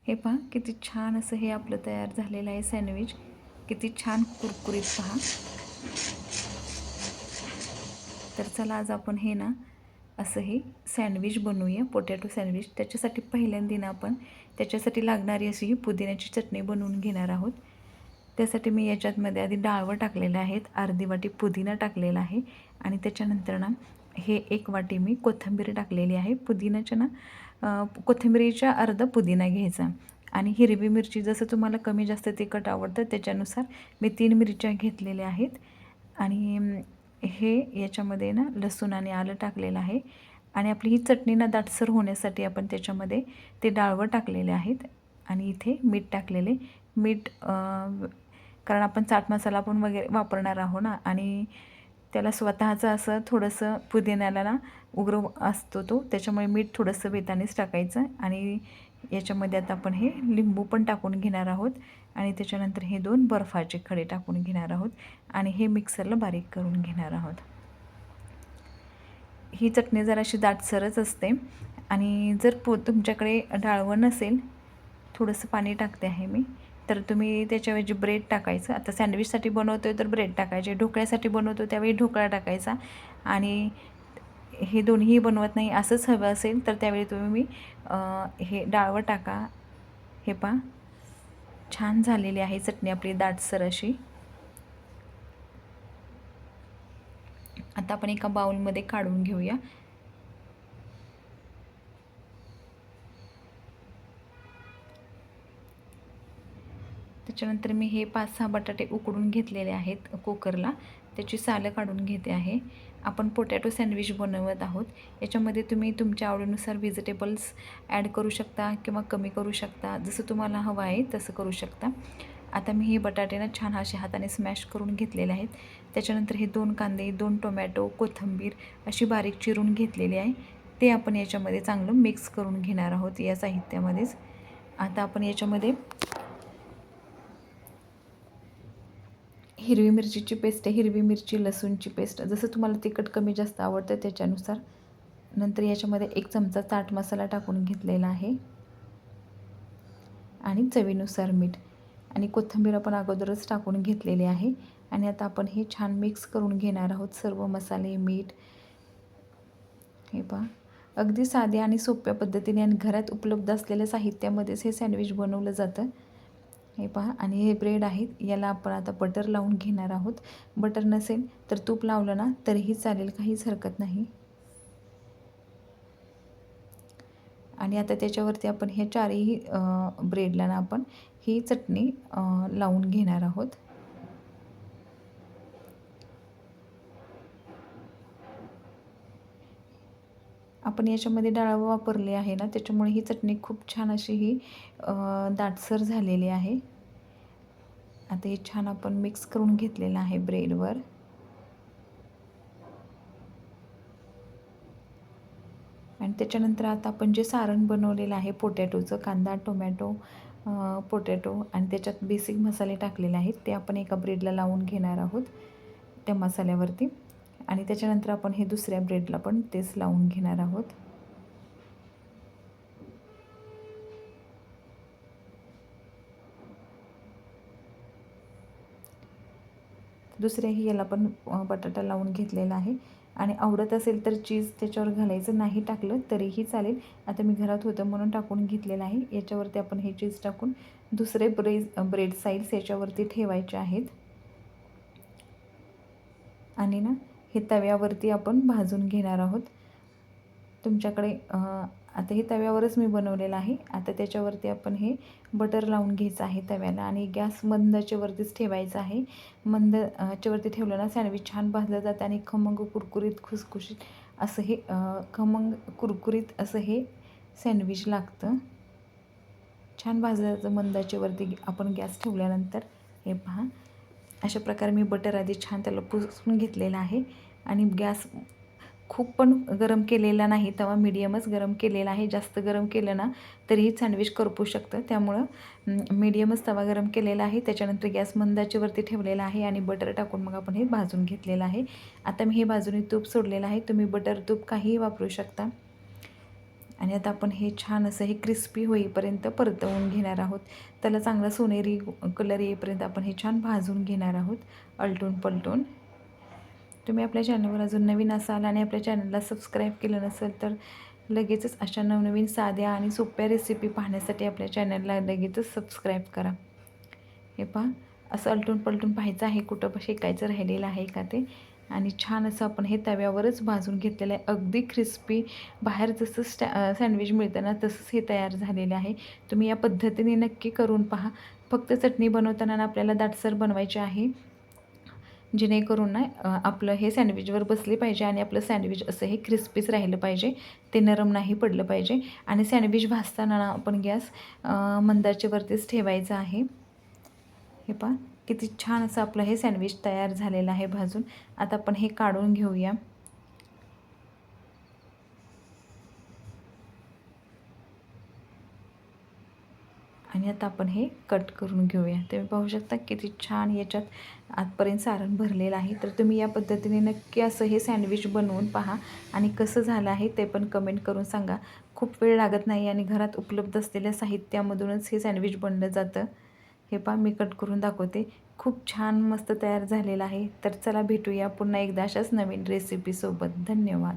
हे पहा किती छान असं हे आपलं तयार झालेलं आहे सँडविच. किती छान कुरकुरीत पहा. तर चला आज आपण हे ना असं हे सँडविच बनवूया, पोटॅटो सँडविच. त्याच्यासाठी पहिल्यांदा ना आपण त्याच्यासाठी लागणारी अशी ही पुदिन्याची चटणी बनवून घेणार आहोत. त्यासाठी मी याच्यातमध्ये आधी डाळवं टाकलेलं आहेत, अर्धी वाटी पुदिना टाकलेला आहे आणि त्याच्यानंतर ना हे 1 वाटी मी कोथिंबीर टाकलेली आहे. पुदिनाच्या ना कोथिंबिरीच्या अर्धा पुदिना घ्यायचा आणि हिरवी मिरची जसं तुम्हाला कमी जास्त तिखट आवडतं त्याच्यानुसार मी 3 मिरच्या घेतलेल्या आहेत आणि हे याच्यामध्ये ना लसूण आणि आलं टाकलेलं आहे आणि आपली ही चटणी ना दाटसर होण्यासाठी आपण त्याच्यामध्ये ते डाळवं टाकलेले आहेत आणि इथे मीठ टाकलेले. मीठ कारण आपण चाट मसाला पण वगैरे वापरणार आहोत ना आणि त्याला स्वतःचं असं थोडंसं पुदिन्याला ना उग्र असतो तो, त्याच्यामुळे मीठ थोडंसं बेतानेच टाकायचं आणि याच्यामध्ये आता आपण हे लिंबू पण टाकून घेणार आहोत आणि त्याच्यानंतर हे 2 बर्फाचे खडे टाकून घेणार आहोत आणि हे मिक्सरला बारीक करून घेणार आहोत. ही चटणी जराशी दाटसरच असते आणि जर तुमच्याकडे डाळवं नसेल, थोडंसं पाणी टाकते आहे मी, तर तुम्ही त्याच्याऐवजी ब्रेड टाकायचं. आता सँडविचसाठी बनवतो आहे तर ब्रेड टाकायचे, ढोकळ्यासाठी बनवतो त्यावेळी ढोकळा टाकायचा आणि हे दोन्हीही बनवत नाही असंच हवं असेल तर त्यावेळी तुम्ही हे डाळवं टाका. हे पहा छान झालेली आहे चटणी आपली दाटसर अशी. आता आपण एका बाउलमध्ये काढून घेऊया. त्याच्यानंतर मी हे 5-6 बटाटे उकडून घेतलेले आहेत कुकरला. त्याची सालं काढून घेते आहे. आपण पोटॅटो सँडविच बनवत आहोत. याच्यामध्ये तुम्ही तुमच्या आवडीनुसार व्हेजिटेबल्स ॲड करू शकता किंवा कमी करू शकता. जसं तुम्हाला हवं आहे तसं करू शकता. आता मी हे बटाटे ना छान असे हाताने स्मॅश करून घेतलेले आहेत. त्याच्यानंतर हे 2 कांदे, 2 टोमॅटो, कोथिंबीर अशी बारीक चिरून घेतलेली आहे. ते आपण याच्यामध्ये चांगलं मिक्स करून घेणार आहोत या साहित्यामध्येच. आता आपण याच्यामध्ये हिरवी मिरचीची पेस्ट आहे, हिरवी मिरची, लसूणची पेस्ट जसं तुम्हाला तिखट कमी जास्त आवडतं त्याच्यानुसार. नंतर याच्यामध्ये 1 चमचा चाट मसाला टाकून घेतलेला आहे आणि चवीनुसार मीठ आणि कोथिंबीर आपण अगोदरच टाकून घेतलेली आहे आणि आता आपण हे छान मिक्स करून घेणार आहोत सर्व मसाले, मीठ. हे पहा अगदी साध्या आणि सोप्या पद्धतीने आणि घरात उपलब्ध असलेल्या साहित्यामध्येच हे सँडविच बनवलं जातं. हे पहा आणि हे ब्रेड आहेत याला आपण आता बटर लावून घेणार आहोत. बटर नसेल तर तूप लावलं ना तरीही चालेल, काहीच हरकत नाही. आणि आता त्याच्यावरती आपण हे चारही ब्रेडला ना आपण ही चटणी लावून घेणार आहोत. आपण याच्यामध्ये डाळ वापरली आहे ना त्याच्यामुळे ही चटणी खूप छान अशी ही दाटसर झालेली आहे. आता हे छान आपण मिक्स करून घेतलेलं आहे ब्रेडवर. आणि त्याच्यानंतर आता आपण जे सारण बनवलेलं आहे पोटॅटोचं, कांदा, टोमॅटो, पोटॅटो आणि त्याच्यात बेसिक मसाले टाकलेले आहेत ते आपण एका ब्रेडला लावून घेणार आहोत त्या मसाल्यावरती आणि त्याच्यानंतर आपण हे दुसऱ्या ब्रेडला पण तेच लावून घेणार आहोत. दुसऱ्याही याला पण बटाटा लावून घेतलेला आहे आणि आवडत असेल तर चीज त्याच्यावर घालायचं, नाही टाकलं तरीही चालेल. आता मी घरात होतं म्हणून टाकून घेतलेलं आहे. याच्यावरती आपण हे चीज टाकून दुसरे ब्रेड साईड्स याच्यावरती ठेवायचे आहेत आणि ना हे तव्यावरती आपण भाजून घेणार आहोत. तुमच्याकडे आता हे तव्यावरच मी बनवलेलं आहे. आता त्याच्यावरती आपण हे बटर लावून घ्यायचं आहे तव्याला आणि गॅस मंदच्या वरतीच ठेवायचा आहे. मंदच्या वरती ठेवलं ना सँडविच छान भाजलं जातं आणि खमंग कुरकुरीत खुसखुशीत असं हे खमंग कुरकुरीत असं हे सँडविच लागतं. छान भाजलं जातं मंदाच्या वरती आपण गॅस ठेवल्यानंतर. हे पहा अशा प्रकारे मी बटर आधी छान त्याला पुसून घेतलेलं आहे आणि गॅस खूप पण गरम केलेला नाही, तवा मीडियमच गरम केलेला आहे. जास्त गरम केलं ना तरीही सँडविच करपू शकतं, त्यामुळं मीडियमच तवा गरम केलेला आहे. त्याच्यानंतर गॅस मंदाच्या वरती ठेवलेला आहे आणि बटर टाकून मग आपण हे भाजून घेतलेलं आहे. आता मी हे बाजूने तूप सोडलेलं आहे, तुम्ही बटर तूप काहीही वापरू शकता आणि आता आपण हे छान असं हे क्रिस्पी होईपर्यंत परतवून घेणार आहोत. त्याला चांगला सोनेरी कलर येईपर्यंत आपण हे छान भाजून घेणार आहोत आलटून पलटून. तुम्ही आपल्या चॅनलवर अजून नवीन असाल आणि आपल्या चॅनलला सबस्क्राईब केलं नसेल तर लगेचच अशा नवनवीन साध्या आणि सोप्या रेसिपी पाहण्यासाठी आपल्या चॅनलला लगेचच सबस्क्राईब करा. हे पहा, असं आलटून पलटून पाहायचं आहे कुठं शेकायचं राहिलेलं आहे का ते. आणि छान असं आपण हे तव्यावरच भाजून घेतलेलं आहे. अगदी क्रिस्पी बाहेर जसं सँडविच मिळतं ना तसंच हे तयार झालेलं आहे. तुम्ही या पद्धतीने नक्की करून पहा. फक्त चटणी बनवताना आपल्याला दाटसर बनवायची आहे, जेणेकरून ना आपलं हे सँडविचवर बसली पाहिजे आणि आपलं सँडविच असं हे क्रिस्पीच राहिलं पाहिजे, ते नरम नाही पडलं पाहिजे. आणि सँडविच भाजताना ना आपण गॅस मंदाच्या वरतीच ठेवायचा आहे. हे पहा, किती छान असं आपलं हे सँडविच तयार झालेलं आहे भाजून. आता आपण हे काढून घेऊया. आणि आता आपण हे कट करून घेऊया. तुम्ही पाहू शकता किती छान याच्यात आतपर्यंत सारण भरलेलं आहे. तर तुम्ही या पद्धतीने नक्की असं हे सँडविच बनवून पहा आणि कसं झालं आहे ते पण कमेंट करून सांगा. खूप वेळ लागत नाही आणि घरात उपलब्ध असलेल्या साहित्यामधूनच हे सँडविच बनलं जातं. हे पहा, मी कट करून दाखवते. खूप छान मस्त तयार झालेलं आहे. तर चला भेटूया पुन्हा एकदा अशाच नवीन रेसिपीसोबत. धन्यवाद.